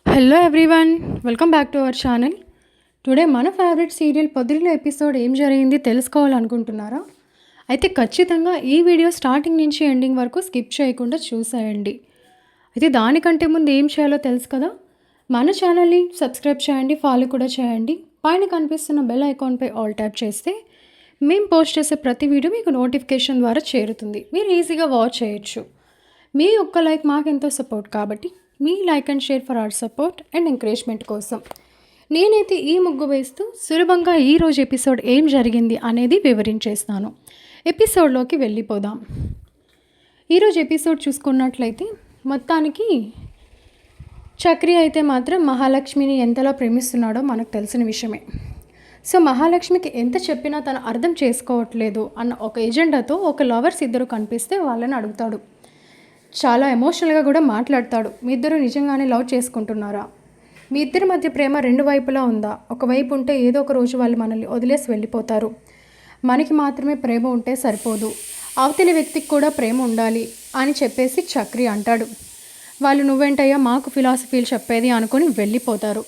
Hello everyone, welcome back to our channel. Today మన favourite serial పొద్దున్న episode ఏం జరిగింది తెలుసుకోవాలనుకుంటున్నారా? అయితే ఖచ్చితంగా ఈ వీడియో స్టార్టింగ్ నుంచి ఎండింగ్ వరకు స్కిప్ చేయకుండా చూసేయండి. అయితే దానికంటే ముందు ఏం చేయాలో తెలుసు కదా, మన ఛానల్ని సబ్స్క్రైబ్ చేయండి, ఫాలో కూడా చేయండి. పైన కనిపిస్తున్న బెల్ ఐకాన్పై ఆల్ ట్యాప్ చేస్తే మేము పోస్ట్ చేసే ప్రతి వీడియో మీకు నోటిఫికేషన్ ద్వారా చేరుతుంది. మీరు ఈజీగా వాచ్ చేయొచ్చు. మీ ఒక్క లైక్ మాకెంతో సపోర్ట్ కాబట్టి మీ like and share for our support and encouragement కోసం నేనైతే ఈ ముగ్గు వేస్తూ సులభంగా ఈరోజు ఎపిసోడ్ ఏం జరిగింది అనేది వివరించేస్తాను. ఎపిసోడ్లోకి వెళ్ళిపోదాం. ఈరోజు ఎపిసోడ్ చూసుకున్నట్లయితే మొత్తానికి చక్రి అయితే మాత్రం మహాలక్ష్మిని ఎంతలా ప్రేమిస్తున్నాడో మనకు తెలిసిన విషయమే. సో మహాలక్ష్మికి ఎంత చెప్పినా తను అర్థం చేసుకోవట్లేదు అన్న ఒక ఎజెండాతో ఒక లవర్స్ ఇద్దరు కనిపిస్తే వాళ్ళని అడుగుతాడు. చాలా ఎమోషనల్గా కూడా మాట్లాడతాడు. మీ ఇద్దరు నిజంగానే లవ్ చేసుకుంటున్నారా? మీ ఇద్దరి మధ్య ప్రేమ రెండు వైపులా ఉందా? ఒకవైపు ఉంటే ఏదో ఒక రోజు వాళ్ళు మనల్ని వదిలేసి వెళ్ళిపోతారు. మనకి మాత్రమే ప్రేమ ఉంటే సరిపోదు, అవతలి వ్యక్తికి కూడా ప్రేమ ఉండాలి అని చెప్పేసి చక్రి అంటాడు. వాళ్ళు నువ్వేంటయ్యా మాకు ఫిలాసఫీలు చెప్పేది అనుకొని వెళ్ళిపోతారు.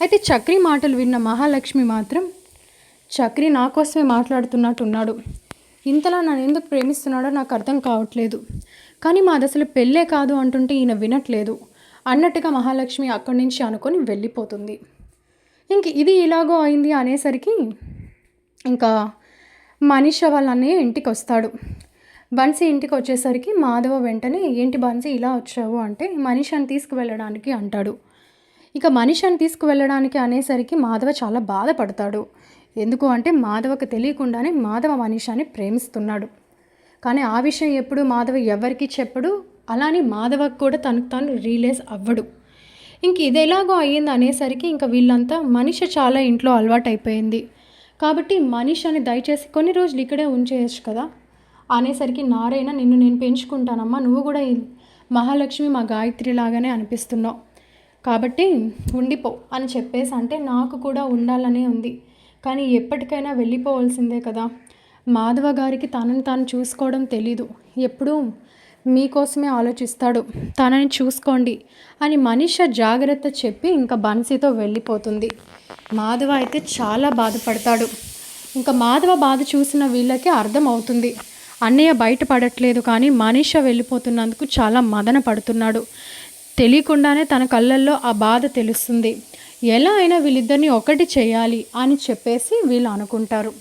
అయితే చక్రి మాటలు విన్న మహాలక్ష్మి మాత్రం చక్రి నా కోసమే మాట్లాడుతున్నట్టున్నాడు, ఇంతలా నన్ను ఎందుకు ప్రేమిస్తున్నాడో నాకు అర్థం కావట్లేదు, కానీ మాది అసలు పెళ్ళే కాదు అంటుంటే ఈయన వినట్లేదు అన్నట్టుగా మహాలక్ష్మి అక్కడి నుంచి అనుకొని వెళ్ళిపోతుంది. ఇంక ఇది ఇలాగో అయింది అనేసరికి ఇంకా మనీష వాళ్ళ అన్నయ్య ఇంటికి వస్తాడు. బన్సీ ఇంటికి వచ్చేసరికి మాధవ వెంటనే ఏంటి బన్సీ ఇలా వచ్చావు అంటే మనీషాని తీసుకువెళ్ళడానికి అంటాడు. ఇక మనీషాని తీసుకువెళ్ళడానికి అనేసరికి మాధవ చాలా బాధపడతాడు. ఎందుకు అంటే మాధవకు తెలియకుండానే మాధవ మనీషాని ప్రేమిస్తున్నాడు. కానీ ఆ విషయం ఎప్పుడు మాధవ ఎవరికి చెప్పడు, అలానే మాధవకు కూడా తనకు తాను రియలైజ్ అవ్వడు. ఇంక ఇది ఎలాగో అయ్యింది అనేసరికి ఇంకా వీళ్ళంతా మనీష చాలా ఇంట్లో అలవాటు అయిపోయింది కాబట్టి మనీషని దయచేసి కొన్ని రోజులు ఇక్కడే ఉంచేయచ్చు కదా అనేసరికి, నారాయణ నిన్ను నేను పెంచుకుంటానమ్మా, నువ్వు కూడా మహాలక్ష్మి మా గాయత్రి లాగానే అనిపిస్తున్నావు కాబట్టి ఉండిపో అని చెప్పేసి అంటే నాకు కూడా ఉండాలనే ఉంది, కానీ ఎప్పటికైనా వెళ్ళిపోవాల్సిందే కదా, మాధవ గారికి తనని తాను చూసుకోవడం తెలీదు, ఎప్పుడూ మీకోసమే ఆలోచిస్తాడు, తనని చూసుకోండి అని మనీష జాగ్రత్త చెప్పి ఇంకా బన్సీతో వెళ్ళిపోతుంది. మాధవ అయితే చాలా బాధపడతాడు. ఇంకా మాధవ బాధ చూసిన వీళ్ళకి అర్థం అవుతుంది, అన్నయ్య బయటపడట్లేదు కానీ మనీష వెళ్ళిపోతున్నందుకు చాలా మదన పడుతున్నాడు. తెలియకుండానే తన కళ్ళల్లో ఆ బాధ తెలుస్తుంది. ఎలా అయినా వీళ్ళిద్దరిని ఒకటి చేయాలి అని చెప్పేసి వీళ్ళు అనుకుంటారు.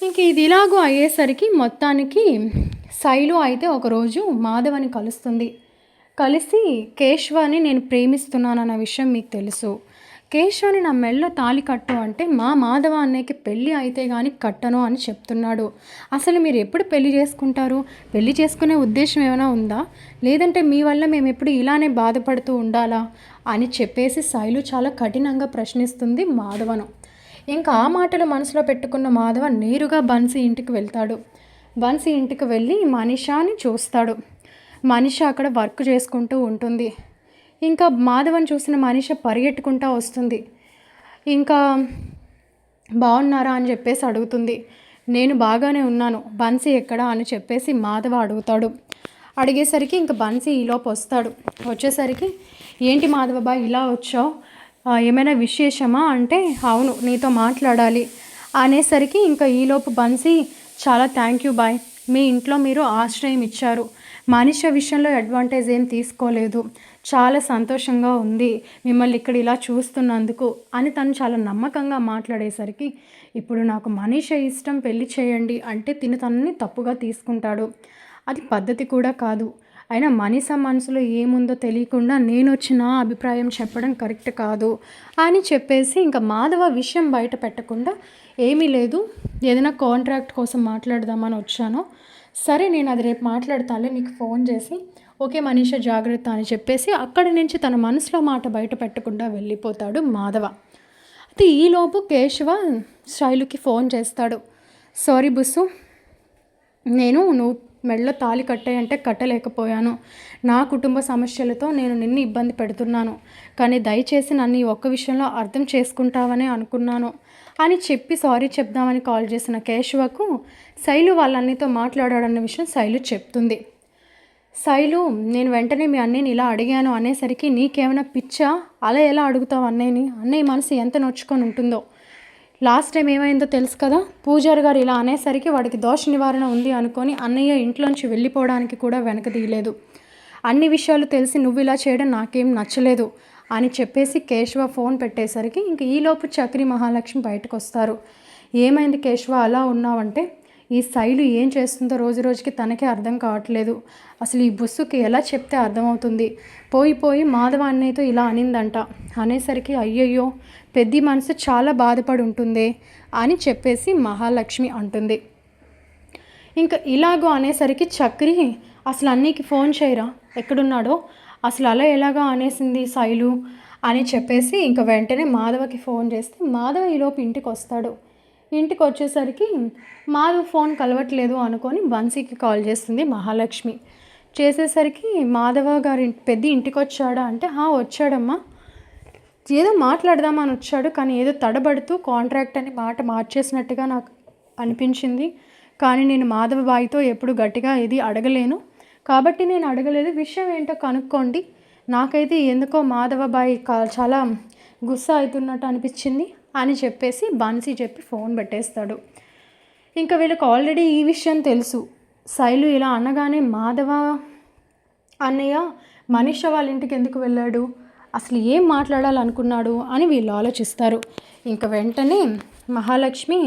ఇంక ఇది ఇలాగూ అయ్యేసరికి మొత్తానికి శైలు అయితే ఒకరోజు మాధవని కలుస్తుంది. కలిసి కేశవాని నేను ప్రేమిస్తున్నానన్న విషయం మీకు తెలుసు, కేశవాని నా మెళ్ళో తాళి కట్టు అంటే మా మాధవ అన్నయ్యకి పెళ్ళి అయితే కానీ కట్టను అని చెప్తున్నాడు. అసలు మీరు ఎప్పుడు పెళ్లి చేసుకుంటారు? పెళ్లి చేసుకునే ఉద్దేశం ఏమైనా ఉందా, లేదంటే మీ వల్ల మేము ఎప్పుడు ఇలానే బాధపడుతూ ఉండాలా అని చెప్పేసి శైలు చాలా కఠినంగా ప్రశ్నిస్తుంది మాధవను. ఇంకా ఆ మాటలు మనసులో పెట్టుకున్న మాధవ నేరుగా బన్సీ ఇంటికి వెళ్తాడు. బన్సీ ఇంటికి వెళ్ళి మనీషాని చూస్తాడు. మనీష అక్కడ వర్క్ చేసుకుంటూ ఉంటుంది. ఇంకా మాధవని చూసిన మనీష పరిగెట్టుకుంటూ వస్తుంది. ఇంకా బాగున్నారా అని చెప్పేసి అడుగుతుంది. నేను బాగానే ఉన్నాను, బన్సీ ఎక్కడా అని చెప్పేసి మాధవ అడుగుతాడు. అడిగేసరికి ఇంకా బన్సీ ఈలోపు వస్తాడు. వచ్చేసరికి ఏంటి మాధవ బాయ్ ఇలా వచ్చావు, ఏమైనా విశేషమా అంటే అవును నీతో మాట్లాడాలి అనేసరికి ఇంకా ఈలోపు బన్సీ చాలా థ్యాంక్ యూ బాయ్, మీ ఇంట్లో మీరు ఆశ్రయం ఇచ్చారు, మనిషి విషయంలో అడ్వాంటేజ్ ఏం తీసుకోలేదు, చాలా సంతోషంగా ఉంది మిమ్మల్ని ఇక్కడ ఇలా చూస్తున్నందుకు అని తను చాలా నమ్మకంగా మాట్లాడేసరికి, ఇప్పుడు నాకు మనిషి ఇష్టం పెళ్లి చేయండి అంటే తనని తప్పుగా తీసుకుంటాడు, అది పద్ధతి కూడా కాదు, అయినా మనీష మనసులో ఏముందో తెలియకుండా నేను వచ్చి నా అభిప్రాయం చెప్పడం కరెక్ట్ కాదు అని చెప్పేసి ఇంకా మాధవ విషయం బయట పెట్టకుండా ఏమీ లేదు, ఏదైనా కాంట్రాక్ట్ కోసం మాట్లాడదామని వచ్చాను, సరే నేను అది రేపు మాట్లాడతానులే నీకు ఫోన్ చేసి, ఓకే మనీష జాగ్రత్త అని చెప్పేసి అక్కడి నుంచి తన మనసులో మాట బయట పెట్టకుండా వెళ్ళిపోతాడు మాధవ. అయితే ఈలోపు కేశవ శైలుకి ఫోన్ చేస్తాడు. సారీ బుస్సు, నువ్వు మెడలో తాళి కట్టాయంటే కట్టలేకపోయాను, నా కుటుంబ సమస్యలతో నేను నిన్ను ఇబ్బంది పెడుతున్నాను, కానీ దయచేసి నన్ను ఈ ఒక్క విషయంలో అర్థం చేసుకుంటావనే అనుకున్నాను అని చెప్పి సారీ చెప్దామని కాల్ చేసిన కేశవకు శైలు వాళ్ళన్నితో మాట్లాడాడన్న విషయం శైలు చెప్తుంది. శైలు, నేను వెంటనే మీ అన్నయ్యని ఇలా అడిగాను అనేసరికి నీకేమైనా పిచ్చా? అలా ఎలా అడుగుతావు అన్నయ్యని? అన్నయ్య మనసు ఎంత నొచ్చుకొని ఉంటుందో. లాస్ట్ టైం ఏమైందో తెలుసు కదా, పూజారి గారు ఇలా అనేసరికి వాడికి దోష నివారణ ఉంది అనుకొని అన్నయ్య ఇంట్లోంచి వెళ్ళిపోవడానికి కూడా వెనక తీయలేదు. అన్ని విషయాలు తెలిసి నువ్వు ఇలా చేయడం నాకేం నచ్చలేదు అని చెప్పేసి కేశవ ఫోన్ పెట్టేసరికి ఇంక ఈలోపు చక్రి మహాలక్ష్మి బయటకు వస్తారు. ఏమైంది కేశవ అలా ఉన్నావంటే, ఈ శైలు ఏం చేస్తుందో రోజు రోజుకి తనకే అర్థం కావట్లేదు. అసలు ఈ బుస్సుకి ఎలా చెప్తే అర్థమవుతుంది. పోయి మాధవ అన్నయ్యతో ఇలా అనిందంట అనేసరికి అయ్యయ్యో పెద్ద మనసు చాలా బాధపడి ఉంటుంది అని చెప్పేసి మహాలక్ష్మి అంటుంది. ఇంకా ఇలాగో అనేసరికి చక్రి అసలు అన్నయ్యకి ఫోన్ చేయరా, ఎక్కడున్నాడో, అసలు అలా ఎలాగా అనేసింది శైలు అని చెప్పేసి ఇంకా వెంటనే మాధవకి ఫోన్ చేస్తే మాధవ ఈలోపు ఇంటికి వస్తాడు. ఇంటికి వచ్చేసరికి మాధవ్ ఫోన్ కలవట్లేదు అనుకొని బన్సీకి కాల్ చేస్తుంది మహాలక్ష్మి. చేసేసరికి మాధవ గారి పెద్ద ఇంటికి వచ్చాడా అంటే వచ్చాడమ్మా, ఏదో మాట్లాడదామని వచ్చాడు కానీ ఏదో తడబడుతూ కాంట్రాక్ట్ అని మాట మార్చేసినట్టుగా నాకు అనిపించింది. కానీ నేను మాధవ బాయితో ఎప్పుడు గట్టిగా ఇది అడగలేను కాబట్టి నేను అడగలేదు. విషయం ఏంటో కనుక్కోండి. నాకైతే ఎందుకో మాధవ బాయి చాలా గుస్సా అవుతున్నట్టు అనిపించింది అని చెప్పేసి బన్సీ చెప్పి ఫోన్ పెట్టేస్తాడు. ఇంకా వీళ్ళకి ఆల్రెడీ ఈ విషయం తెలుసు. శైలు ఇలా అనగానే మాధవ అన్నయ్య మనీషా వాళ్ళ ఇంటికి ఎందుకు వెళ్ళాడు, అసలు ఏం మాట్లాడాలనుకున్నాడు అని వీళ్ళు ఆలోచిస్తారు. ఇంకా వెంటనే మహాలక్ష్మి,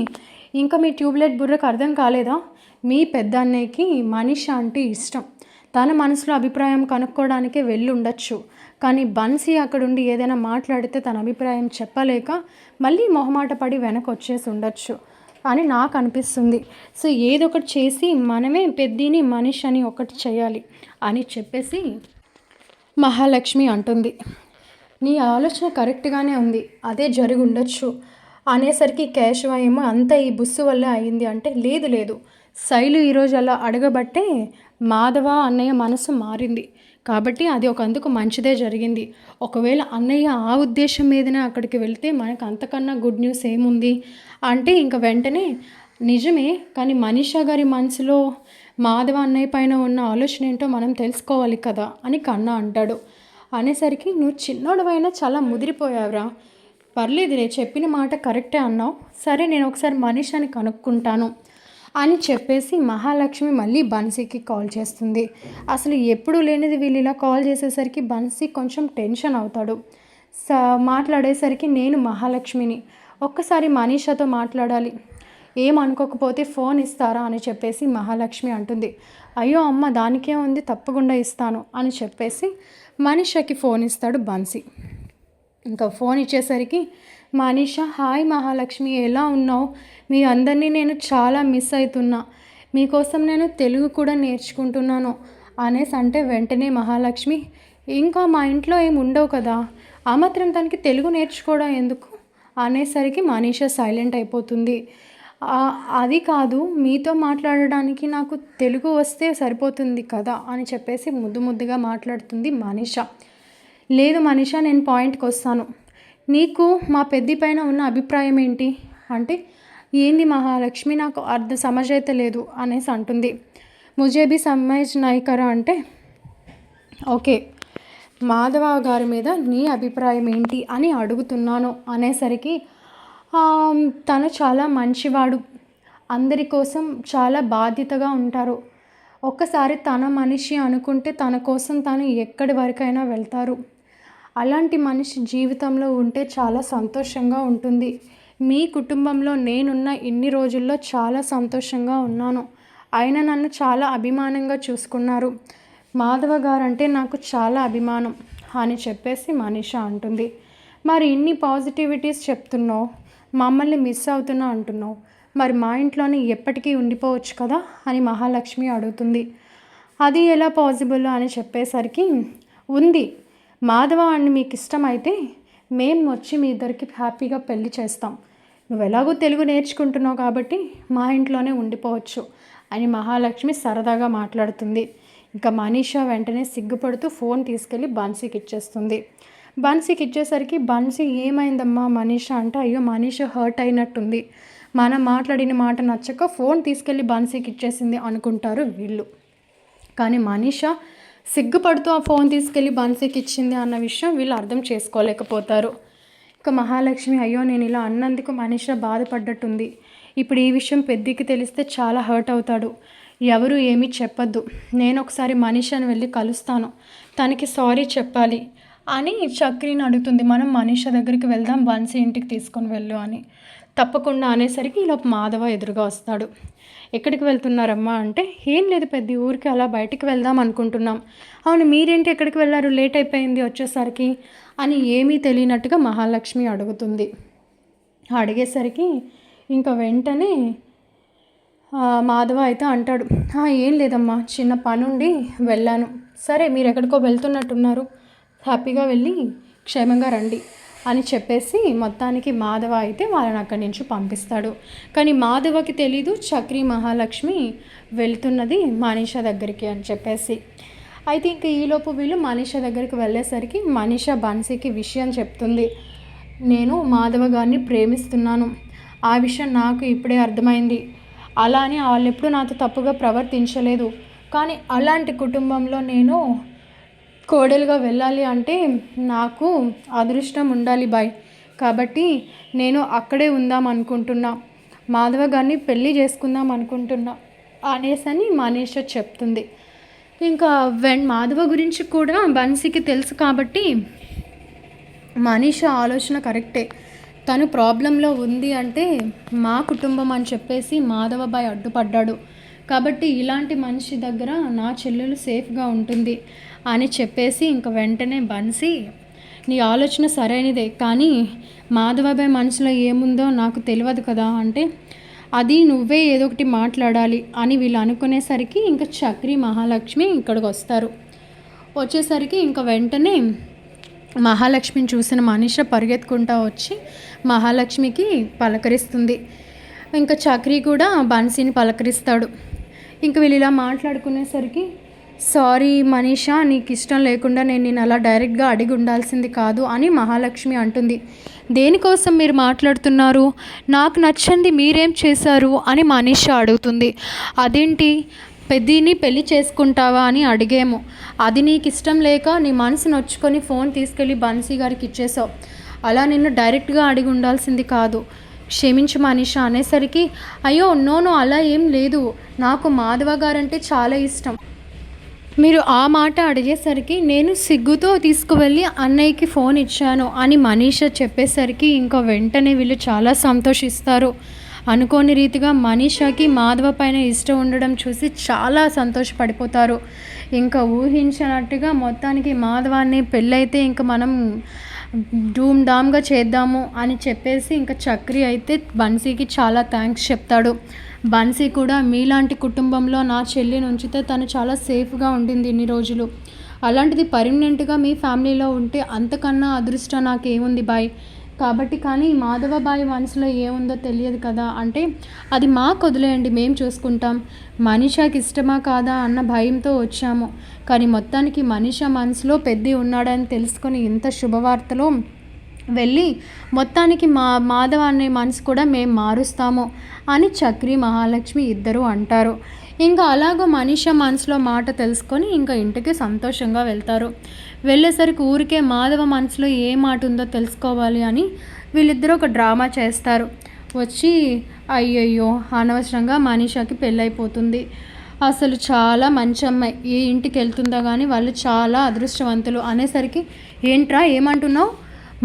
ఇంకా మీ ట్యూబ్లైట్ బుర్రకు అర్థం కాలేదా, మీ పెద్ద అన్నయ్యకి మనీషా అంటే ఇష్టం, తన మనసులో అభిప్రాయం కనుక్కోవడానికే వెళ్ళి ఉండొచ్చు. కానీ బన్సీ అక్కడుండి ఏదైనా మాట్లాడితే తన అభిప్రాయం చెప్పలేక మళ్ళీ మొహమాట పడి వెనక్కి వచ్చేసి ఉండొచ్చు అని నాకు అనిపిస్తుంది. సో ఏదో ఒకటి చేసి మనమే పెద్దిని మనీషాని ఒకటి చేయాలి అని చెప్పేసి మహాలక్ష్మి అంటుంది. నీ ఆలోచన కరెక్ట్గానే ఉంది, అదే జరిగి ఉండొచ్చు అనేసరికి కేశవ ఏమో అంతా ఈ బుస్సు వల్లే అయింది అంటే, లేదు శైలు ఈరోజు అలా అడగబట్టే మాధవ అన్నయ్య మనసు మారింది కాబట్టి అది ఒక అందుకు మంచిదే జరిగింది. ఒకవేళ అన్నయ్య ఆ ఉద్దేశం మీదనే అక్కడికి వెళ్తే మనకు అంతకన్నా గుడ్ న్యూస్ ఏముంది అంటే ఇంకా వెంటనే నిజమే, కానీ మనీషా గారి మనసులో మాధవ అన్నయ్య పైన ఉన్న ఆలోచన ఏంటో మనం తెలుసుకోవాలి కదా అని కన్నా అంటాడు. అనేసరికి నువ్వు చిన్నోడవైనా చాలా ముదిరిపోయావురా, పర్లేదు నేను చెప్పిన మాట కరెక్టే అన్నావు, సరే నేను ఒకసారి మనీషాని కనుక్కుంటాను అని చెప్పేసి మహాలక్ష్మి మళ్ళీ బన్సీకి కాల్ చేస్తుంది. అసలు ఎప్పుడు లేనిది వీళ్ళు ఇలా కాల్ చేసేసరికి బన్సీ కొంచెం టెన్షన్ అవుతాడు. మాట్లాడేసరికి నేను మహాలక్ష్మిని, ఒక్కసారి మనీషాతో మాట్లాడాలి, ఏమనుకోకపోతే ఫోన్ ఇస్తారా అని చెప్పేసి మహాలక్ష్మి అంటుంది. అయ్యో అమ్మ దానికే ఉంది, తప్పకుండా ఇస్తాను అని చెప్పేసి మనీషాకి ఫోన్ ఇస్తాడు బన్సీ. ఇంకా ఫోన్ ఇచ్చేసరికి మనీషా, హాయ్ మహాలక్ష్మి, ఎలా ఉన్నావు, మీ అందరినీ నేను చాలా మిస్ అవుతున్నా, మీకోసం నేను తెలుగు కూడా నేర్చుకుంటున్నాను అనేసి అంటే వెంటనే మహాలక్ష్మి, ఇంకా మా ఇంట్లో ఏమి ఉండవు కదా, ఆ మాత్రం తనకి తెలుగు నేర్చుకోవడం ఎందుకు అనేసరికి మనీషా సైలెంట్ అయిపోతుంది. అది కాదు, మీతో మాట్లాడడానికి నాకు తెలుగు వస్తే సరిపోతుంది కదా అని చెప్పేసి ముద్దుగా మాట్లాడుతుంది మనీషా. లేదు మనీషా, నేను పాయింట్కి వస్తాను, నీకు మా పెద్ది పైన ఉన్న అభిప్రాయం ఏంటి అంటే, ఏంది మహాలక్ష్మి, నాకు సమజ్ అయితే లేదు అనేసి అంటుంది. ముజేబీ సమజ్ నాయకరా అంటే, ఓకే మాధవ గారి మీద నీ అభిప్రాయం ఏంటి అని అడుగుతున్నాను అనేసరికి, తను చాలా మంచివాడు, అందరి కోసం చాలా బాధ్యతగా ఉంటారు, ఒక్కసారి తన మనిషి అనుకుంటే తన కోసం తను ఎక్కడి వరకైనా వెళ్తారు, అలాంటి మనిషి జీవితంలో ఉంటే చాలా సంతోషంగా ఉంటుంది, మీ కుటుంబంలో నేనున్న ఇన్ని రోజుల్లో చాలా సంతోషంగా ఉన్నాను, ఆయన నన్ను చాలా అభిమానంగా చూసుకున్నారు, మాధవ గారంటే నాకు చాలా అభిమానం అని చెప్పేసి మనీషా అంటుంది. మరి ఇన్ని పాజిటివిటీస్ చెప్తున్నావు, మమ్మల్ని మిస్ అవుతున్నా అంటున్నావు, మరి మా ఇంట్లోనే ఎప్పటికీ ఉండిపోవచ్చు కదా అని మహాలక్ష్మి అడుగుతుంది. అది ఎలా పాసిబుల్ అని చెప్పేసరికి, ఉంది, మాధవ అని మీకు ఇష్టమైతే మేము వచ్చి మీ ఇద్దరికి హ్యాపీగా పెళ్లి చేస్తాం, నువ్వు ఎలాగో తెలుగు నేర్చుకుంటున్నావు కాబట్టి మా ఇంట్లోనే ఉండిపోవచ్చు అని మహాలక్ష్మి సరదాగా మాట్లాడుతుంది. ఇంకా మనీషా వెంటనే సిగ్గుపడుతూ ఫోన్ తీసుకెళ్ళి బన్సీకి ఇచ్చేస్తుంది. బన్సీకి ఇచ్చేసరికి బన్సీ, ఏమైందమ్మా మనీషా అంటే, అయ్యో మనీషా హర్ట్ అయినట్టుంది, మనం మాట్లాడిన మాట నచ్చక ఫోన్ తీసుకెళ్ళి బన్సీకి ఇచ్చేసింది అనుకుంటారు వీళ్ళు. కానీ మనీషా సిగ్గుపడుతూ ఆ ఫోన్ తీసుకెళ్ళి బన్సీకి ఇచ్చింది అన్న విషయం వీళ్ళు అర్థం చేసుకోలేకపోతారు. ఇక మహాలక్ష్మి, అయ్యో నేను ఇలా అన్నందుకు మనీష బాధపడ్డట్టుంది. ఇప్పుడు ఈ విషయం పెద్దికి తెలిస్తే చాలా హర్ట్ అవుతాడు. ఎవరు ఏమీ చెప్పొద్దు. నేను ఒకసారి మనీషని వెళ్ళి కలుస్తాను, తనకి సారీ చెప్పాలి అని చక్రిని అడుగుతుంది. మనం మనీష దగ్గరికి వెళ్దాం, బన్సీ ఇంటికి తీసుకొని వెళ్ళు అని. తప్పకుండా అనేసరికి ఈలోపు మాధవ ఎదురుగా వస్తాడు. ఎక్కడికి వెళ్తున్నారమ్మా అంటే, ఏం లేదు పెద్ద, ఊరికి అలా బయటికి వెళ్దాం అనుకుంటున్నాం. అవును, మీరేంటి ఎక్కడికి వెళ్ళారు, లేట్ అయిపోయింది వచ్చేసరికి అని ఏమీ తెలియనట్టుగా మహాలక్ష్మి అడుగుతుంది. అడిగేసరికి ఇంకా వెంటనే మాధవ అయితే అంటాడు, ఏం లేదమ్మా, చిన్న పనుండి వెళ్ళాను. సరే, మీరు ఎక్కడికో వెళ్తున్నట్టున్నారు, హ్యాపీగా వెళ్ళి క్షేమంగా రండి అని చెప్పేసి మొత్తానికి మాధవ అయితే వాళ్ళని అక్కడి నుంచి పంపిస్తాడు. కానీ మాధవకి తెలీదు చక్రి మహాలక్ష్మి వెళ్తున్నది మనీష దగ్గరికి అని చెప్పేసి. అయితే ఇంక ఈలోపు వీళ్ళు మనీష దగ్గరికి వెళ్ళేసరికి మనీష బన్సీకి విషయం చెప్తుంది. నేను మాధవ గారిని ప్రేమిస్తున్నాను, ఆ విషయం నాకు ఇప్పుడే అర్థమైంది. అలా అని వాళ్ళు ఎప్పుడూ నాతో తప్పుగా ప్రవర్తించలేదు. కానీ అలాంటి కుటుంబంలో నేను కోడలుగా వెళ్ళాలి అంటే నాకు అదృష్టం ఉండాలి బాయ్. కాబట్టి నేను అక్కడే ఉందాం అనుకుంటున్నా, మాధవ గారిని పెళ్ళి చేసుకుందాం అనుకుంటున్నా అనేసని మనీష చెప్తుంది. ఇంకా మాధవ గురించి కూడా బన్సీకి తెలుసు కాబట్టి మనీష ఆలోచన కరెక్టే. తను ప్రాబ్లంలో ఉంది అంటే మా కుటుంబం అని చెప్పేసి మాధవ బాయ్ అడ్డుపడ్డాడు. కాబట్టి ఇలాంటి మనిషి దగ్గర నా చెల్లెలు సేఫ్గా ఉంటుంది అని చెప్పేసి ఇంక వెంటనే బన్సీ, నీ ఆలోచన సరైనదే, కానీ మాధవబాయ్ మనసులో ఏముందో నాకు తెలియదు కదా అంటే, అది నువ్వే ఏదో ఒకటి మాట్లాడాలి అని వీళ్ళు అనుకునేసరికి ఇంకా చక్రి మహాలక్ష్మి ఇక్కడికి వస్తారు. వచ్చేసరికి ఇంకా వెంటనే మహాలక్ష్మిని చూసిన మనీష పరిగెత్తుకుంటూ వచ్చి మహాలక్ష్మికి పలకరిస్తుంది. ఇంకా చక్రి కూడా బన్సీని పలకరిస్తాడు. ఇంక వీళ్ళు ఇలా మాట్లాడుకునేసరికి, సారీ మనీషా, నీకు ఇష్టం లేకుండా నేను అలా డైరెక్ట్గా అడిగి ఉండాల్సింది కాదు అని మహాలక్ష్మి అంటుంది. దేనికోసం మీరు మాట్లాడుతున్నారు, నాకు నచ్చంది మీరేం చేశారు అని మనీష అడుగుతుంది. అదేంటి, పెద్దిని పెళ్ళి చేసుకుంటావా అని అడిగాము, అది నీకు ఇష్టం లేక నీ మనసు నొచ్చుకొని ఫోన్ తీసుకెళ్ళి బన్సీ గారికి ఇచ్చేసావు. అలా నిన్ను డైరెక్ట్గా అడిగి ఉండాల్సింది కాదు, క్షమించు మనీష అనేసరికి, అయ్యో నో అలా ఏం లేదు, నాకు మాధవ గారంటే చాలా ఇష్టం. మీరు ఆ మాట అడిగేసరికి నేను సిగ్గుతో తీసుకువెళ్ళి అన్నయ్యకి ఫోన్ ఇచ్చాను అని మనీష చెప్పేసరికి ఇంకా వెంటనే వీళ్ళు చాలా సంతోషిస్తారు. అనుకోని రీతిగా మనీషకి మాధవ పైన ఇష్టం ఉండడం చూసి చాలా సంతోషపడిపోతారు. ఇంకా ఊహించినట్టుగా మొత్తానికి మాధవాన్ని పెళ్ళైతే ఇంకా మనం ధూమ్ ధామ్గా చేద్దాము అని చెప్పేసి ఇంకా చక్రి అయితే బన్సీకి చాలా థ్యాంక్స్ చెప్తాడు. బన్సీ కూడా మీలాంటి కుటుంబంలో నా చెల్లిని ఉంచితే తను చాలా సేఫ్గా ఉండింది ఇన్ని రోజులు, అలాంటిది పర్మనెంట్గా మీ ఫ్యామిలీలో ఉంటే అంతకన్నా అదృష్టం నాకేముంది బాయ్. కాబట్టి కానీ మాధవ బాయ్ మనసులో ఏముందో తెలియదు కదా అంటే, అది మాకు వదిలేయండి, మేము చూసుకుంటాం. మనీషాకి ఇష్టమా కాదా అన్న భయంతో వచ్చాము, కానీ మొత్తానికి మనీష మనసులో పెద్ద ఉన్నాడని తెలుసుకొని ఇంత శుభవార్తలో వెళ్ళి మొత్తానికి మాధవ అనే మనసు కూడా మేము మారుస్తాము అని చక్రి మహాలక్ష్మి ఇద్దరు అంటారు. ఇంకా అలాగో మనీష మనసులో మాట తెలుసుకొని ఇంకా ఇంటికి సంతోషంగా వెళ్తారు. వెళ్ళేసరికి ఊరికే మాధవ మనసులో ఏ మాట ఉందో తెలుసుకోవాలి అని వీళ్ళిద్దరూ ఒక డ్రామా చేస్తారు. వచ్చి అయ్యయ్యో అనవసరంగా మనీషాకి పెళ్ళైపోతుంది, అసలు చాలా మంచి అమ్మాయి, ఏ ఇంటికి వెళ్తుందో కానీ వాళ్ళు చాలా అదృష్టవంతులు అనేసరికి, ఏంట్రా ఏమంటున్నావు,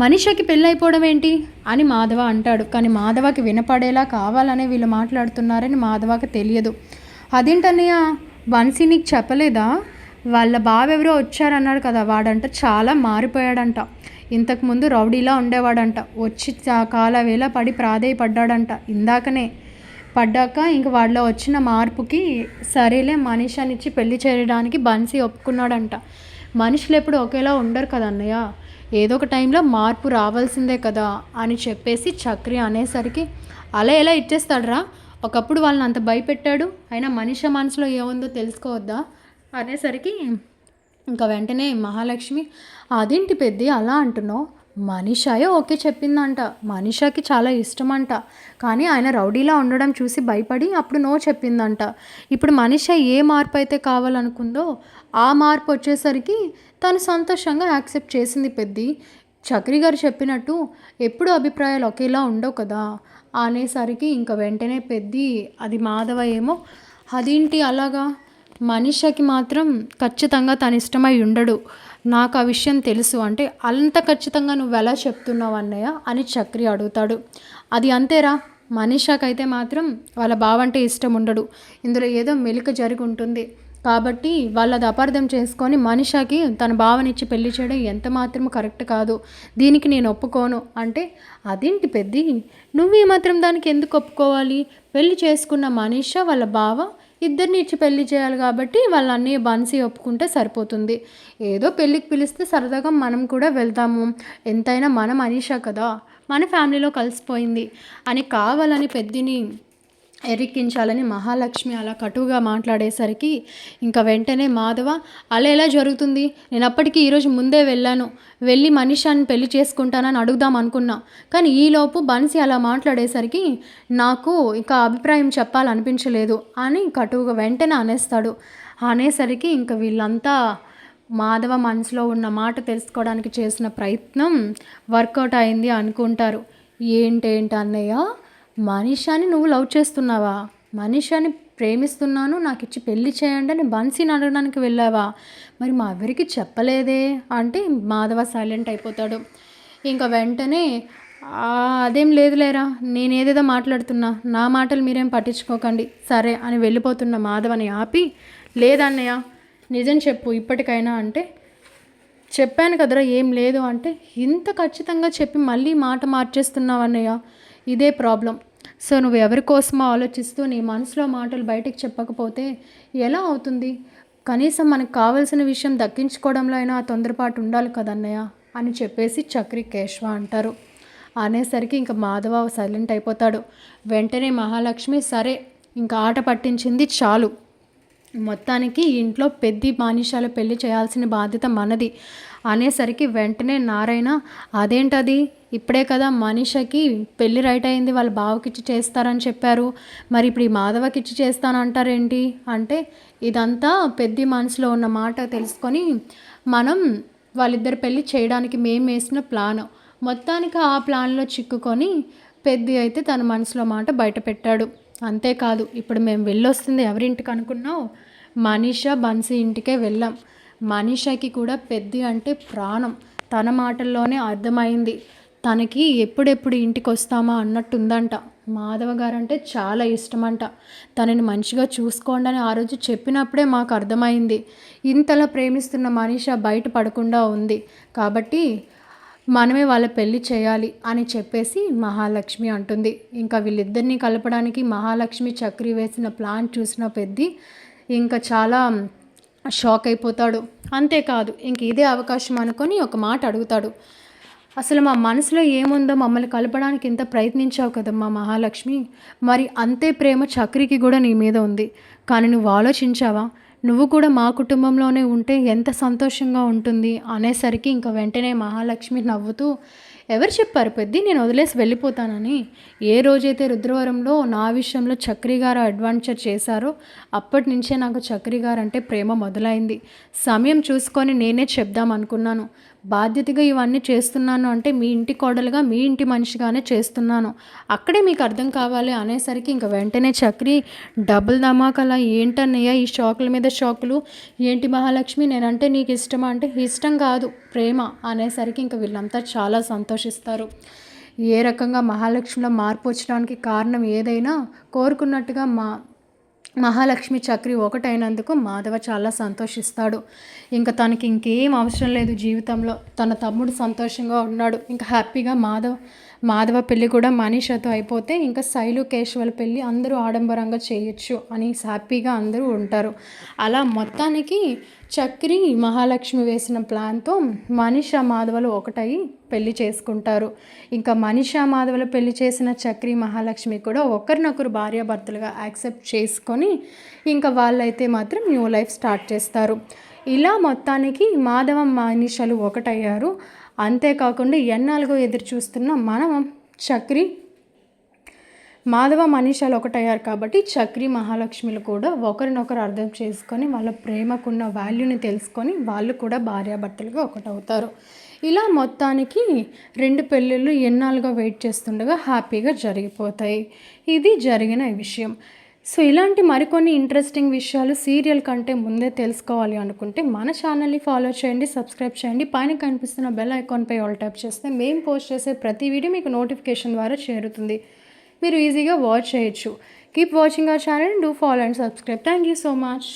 మనీషాకి పెళ్ళైపోవడం ఏంటి అని మాధవ అంటాడు. కానీ మాధవకి వినపడేలా కావాలనే వీళ్ళు మాట్లాడుతున్నారని మాధవకి తెలియదు. అదేంటన్నయ్య, బన్సీ నీకు చెప్పలేదా, వాళ్ళ బావెవరో వచ్చారన్నాడు కదా, వాడంట చాలా మారిపోయాడంట, ఇంతకుముందు రౌడీలా ఉండేవాడంట, వచ్చి కాలవేళ పడి ప్రాధేయపడ్డాడంట, ఇందాకనే పడ్డాక ఇంక వాళ్ళలో వచ్చిన మార్పుకి సరేలే మనీషానిచ్చి పెళ్లి చేయడానికి బన్సీ ఒప్పుకున్నాడంట. మనుషులు ఎప్పుడు ఒకేలా ఉండరు కదా అన్నయ్య, ఏదో ఒక టైంలో మార్పు రావాల్సిందే కదా అని చెప్పేసి చక్రి అనేసరికి, అలా ఎలా ఇచ్చేస్తాడరా, ఒకప్పుడు వాళ్ళని అంత భయపెట్టాడు, అయినా మనిషి మనసులో ఏముందో తెలుసుకోవద్దా అనేసరికి ఇంకా వెంటనే మహాలక్ష్మి, అదేంటి పెద్ద అలా అంటున్నావు, మనీషాయే ఓకే చెప్పిందంట. మనీషాకి చాలా ఇష్టమంట. కానీ ఆయన రౌడీలా ఉండడం చూసి భయపడి అప్పుడు నో చెప్పిందంట. ఇప్పుడు మనీషా ఏ మార్పు అయితే కావాలనుకుందో ఆ మార్పు వచ్చేసరికి తను సంతోషంగా యాక్సెప్ట్ చేసింది పెద్ది. చక్రి గారు చెప్పినట్టు ఎప్పుడు అభిప్రాయాలు ఒకేలా ఉండవు కదా అనేసరికి ఇంక వెంటనే పెద్ది అది మాధవ ఏమో అదేంటి అలాగా, మనీషాకి మాత్రం ఖచ్చితంగా తన ఇష్టమై ఉండడు, నాకు ఆ విషయం తెలుసు అంటే అంత ఖచ్చితంగా నువ్వు ఎలా చెప్తున్నావు అన్నయ్య అని చక్రి అడుగుతాడు. అది అంతేరా, మనీషాకైతే మాత్రం వాళ్ళ బావంటే ఇష్టం ఉండడు, ఇందులో ఏదో మెలిక జరిగి ఉంటుంది కాబట్టి వాళ్ళది అపార్థం చేసుకొని మనీషాకి తన భావనిచ్చి పెళ్లి చేయడం ఎంత మాత్రం కరెక్ట్ కాదు, దీనికి నేను ఒప్పుకోను అంటే అదేంటి పెద్ది, నువ్వు ఈ మాత్రం దానికి ఎందుకు ఒప్పుకోవాలి, పెళ్లి చేసుకున్న మనీషా వాళ్ళ బావ ఇద్దరిని ఇచ్చి పెళ్లి చేయాలి కాబట్టి వాళ్ళ అన్నయ్య బన్సీ ఒప్పుకుంటే సరిపోతుంది, ఏదో పెళ్ళికి పిలిస్తే సరదాగా మనం కూడా వెళ్తాము, ఎంతైనా మన మనీషా కదా మన ఫ్యామిలీలో కలిసిపోయింది అని కావాలని పెద్దిని ఎరికించాలని మహాలక్ష్మి అలా కటువుగా మాట్లాడేసరికి ఇంకా వెంటనే మాధవ అలా ఎలా జరుగుతుంది, నేను అప్పటికి ఈరోజు ముందే వెళ్ళి మనీషాని పెళ్లి చేసుకుంటానని అడుగుదాం అనుకున్నా, కానీ ఈలోపు బన్సీ అలా మాట్లాడేసరికి నాకు ఇంకా అభిప్రాయం చెప్పాలనిపించలేదు అని కటువుగా వెంటనే అనేస్తాడు. అనేసరికి ఇంకా వీళ్ళంతా మాధవ మనసులో ఉన్న మాట తెలుసుకోవడానికి చేసిన ప్రయత్నం వర్కౌట్ అయింది అనుకుంటారు. ఏంటేంటి అన్నయ్య, మనీషాని నువ్వు లవ్ చేస్తున్నావా, మనీషాని ప్రేమిస్తున్నాను నాకు ఇచ్చి పెళ్లి చేయండి అని బన్సీని అడగడానికి వెళ్ళావా, మరి మా ఎవరికి చెప్పలేదే అంటే మాధవ సైలెంట్ అయిపోతాడు. ఇంకా వెంటనే అదేం లేదులేరా, నేనేదేదో మాట్లాడుతున్నా, నా మాటలు మీరేం పట్టించుకోకండి సరే అని వెళ్ళిపోతున్న మాధవని ఆపి, లేదన్నయ్య నిజం చెప్పు ఇప్పటికైనా అంటే, చెప్పాను కదరా ఏం లేదు అంటే, ఇంత ఖచ్చితంగా చెప్పి మళ్ళీ మాట మార్చేస్తున్నావు అన్నయ్య, ఇదే ప్రాబ్లం. సో నువ్వు ఎవరి కోసమో ఆలోచిస్తూ నీ మనసులో మాటలు బయటకు చెప్పకపోతే ఎలా అవుతుంది, కనీసం మనకు కావాల్సిన విషయం దక్కించుకోవడంలో అయినా ఆ తొందరపాటు ఉండాలి కదన్నయ్య అని చెప్పేసి చక్రి కేశవ అంటారు. అనేసరికి ఇంకా మాధవ సైలెంట్ అయిపోతాడు. వెంటనే మహాలక్ష్మి సరే ఇంకా ఆట పట్టించింది చాలు, మొత్తానికి ఇంట్లో పెద్ది మనీషాల పెళ్లి చేయాల్సిన బాధ్యత మనది అనేసరికి వెంటనే నారాయణ అదేంటది, ఇప్పుడే కదా మనీషకి పెళ్ళి రైట్ అయింది, వాళ్ళ బావకిచ్చి చేస్తారని చెప్పారు, మరి ఇప్పుడు ఈ మాధవకిచ్చి చేస్తానంటారేంటి అంటే, ఇదంతా పెద్ది మనసులో ఉన్న మాట తెలుసుకొని మనం వాళ్ళిద్దరు పెళ్ళి చేయడానికి మేము వేసిన ప్లాన్, మొత్తానికి ఆ ప్లాన్లో చిక్కుకొని పెద్ది అయితే తన మనసులో మాట బయట పెట్టాడు. అంతేకాదు ఇప్పుడు మేము వెళ్ళొస్తుంది ఎవరింటికి అనుకున్నావు, మనీషా బన్సీ ఇంటికే వెళ్ళాం, మనీషాకి కూడా పెద్ది అంటే ప్రాణం, తన మాటల్లోనే అర్థమైంది, తనకి ఎప్పుడెప్పుడు ఇంటికి వస్తామా అన్నట్టుందంట, మాధవ గారంటే చాలా ఇష్టమంట, తనని మంచిగా చూసుకోండి అని ఆ రోజు చెప్పినప్పుడే మాకు అర్థమైంది, ఇంతలా ప్రేమిస్తున్న మనీషా బయట పడకుండా ఉంది కాబట్టి మనమే వాళ్ళ పెళ్ళి చేయాలి అని చెప్పేసి మహాలక్ష్మి అంటుంది. ఇంకా వీళ్ళిద్దరినీ కలపడానికి మహాలక్ష్మి చక్రి వేసిన ప్లాన్ చూసిన పెద్ది ఇంకా చాలా షాక్ అయిపోతాడు. అంతేకాదు ఇంక ఇదే అవకాశం అనుకొని ఒక మాట అడుగుతాడు, అసలు మా మనసులో ఏముందో మమ్మల్ని కలపడానికి ఇంత ప్రయత్నించావు కదమ్మా మహాలక్ష్మి, మరి అంతే ప్రేమ చక్రికి కూడా నీ మీద ఉంది, కానీ నువ్వు ఆలోచించావా, నువ్వు కూడా మా కుటుంబంలోనే ఉంటే ఎంత సంతోషంగా ఉంటుంది అనేసరికి ఇంకా వెంటనే మహాలక్ష్మి నవ్వుతూ, ఎవరు చెప్పారు పెద్ది నేను వదిలేసి వెళ్ళిపోతానని, ఏ రోజైతే రుద్రవరంలో నా విషయంలో చక్రి గారు అడ్వెంచర్ చేశారో అప్పటి నుంచే నాకు చక్రి గారు అంటే ప్రేమ మొదలైంది, సమయం చూసుకొని నేనే చెప్దాం అనుకున్నాను, బాధ్యతగా ఇవన్నీ చేస్తున్నాను అంటే మీ ఇంటి కోడలుగా మీ ఇంటి మనిషిగానే చేస్తున్నాను, అక్కడే మీకు అర్థం కావాలి అనేసరికి ఇంకా వెంటనే చక్రి డబుల్ ధమాకలా ఏంటన్నయ్య ఈ షాకుల మీద షాకులు, ఏంటి మహాలక్ష్మి నేనంటే నీకు ఇష్టమా అంటే ఇష్టం కాదు ప్రేమ అనేసరికి ఇంకా వీళ్ళంతా చాలా సంతోషిస్తారు. ఏ రకంగా మహాలక్ష్మిలో మార్పు వచ్చడానికి కారణం ఏదైనా కోరుకున్నట్టుగా మహాలక్ష్మి చక్రి ఒకటైనందుకు మాధవ చాలా సంతోషిస్తాడు. ఇంకా తనకి ఇంకేం అవసరం లేదు జీవితంలో, తన తమ్ముడు సంతోషంగా ఉన్నాడు, ఇంకా హ్యాపీగా మాధవ పెళ్ళి కూడా మనీషాతో అయిపోతే ఇంకా శైలు కేశవుల పెళ్ళి అందరూ ఆడంబరంగా చేయొచ్చు అని హ్యాపీగా అందరూ ఉంటారు. అలా మొత్తానికి చక్రి మహాలక్ష్మి వేసిన ప్లాన్తో మనీషా మాధవలు ఒకటై పెళ్లి చేసుకుంటారు. ఇంకా మనీషా మాధవలు పెళ్లి చేసిన చక్రి మహాలక్ష్మి కూడా ఒకరినొకరు భార్యాభర్తలుగా యాక్సెప్ట్ చేసుకొని ఇంకా వాళ్ళైతే మాత్రం న్యూ లైఫ్ స్టార్ట్ చేస్తారు. ఇలా మొత్తానికి మాధవ మనీషాలు ఒకటయ్యారు. అంతేకాకుండా ఎన్నాళ్ళుగా ఎదురు చూస్తున్న మనం చక్రి మాధవ మనీషాలు ఒకటయ్యారు కాబట్టి చక్రి మహాలక్ష్మిలు కూడా ఒకరినొకరు అర్థం చేసుకొని వాళ్ళ ప్రేమకున్న వాల్యూని తెలుసుకొని వాళ్ళు కూడా భార్యాభర్తలుగా ఒకటవుతారు. ఇలా మొత్తానికి 2 పెళ్ళిళ్ళు ఎన్నాళ్ళుగా వెయిట్ చేస్తుండగా హ్యాపీగా జరిగిపోతాయి. ఇది జరిగిన విషయం. సో ఇలాంటి మరికొన్ని ఇంట్రెస్టింగ్ విషయాలు సీరియల్ కంటే ముందే తెలుసుకోవాలి అనుకుంటే మన ఛానల్ని ఫాలో చేయండి, సబ్స్క్రైబ్ చేయండి. పైన కనిపిస్తున్న బెల్ ఐకాన్పై ఆల్ ట్యాప్ చేస్తే మేము పోస్ట్ చేసే ప్రతి వీడియో మీకు నోటిఫికేషన్ ద్వారా చేరుతుంది. మీరు ఈజీగా వాచ్ చేయొచ్చు. Keep watching our channel, do follow and subscribe. Thank you so much.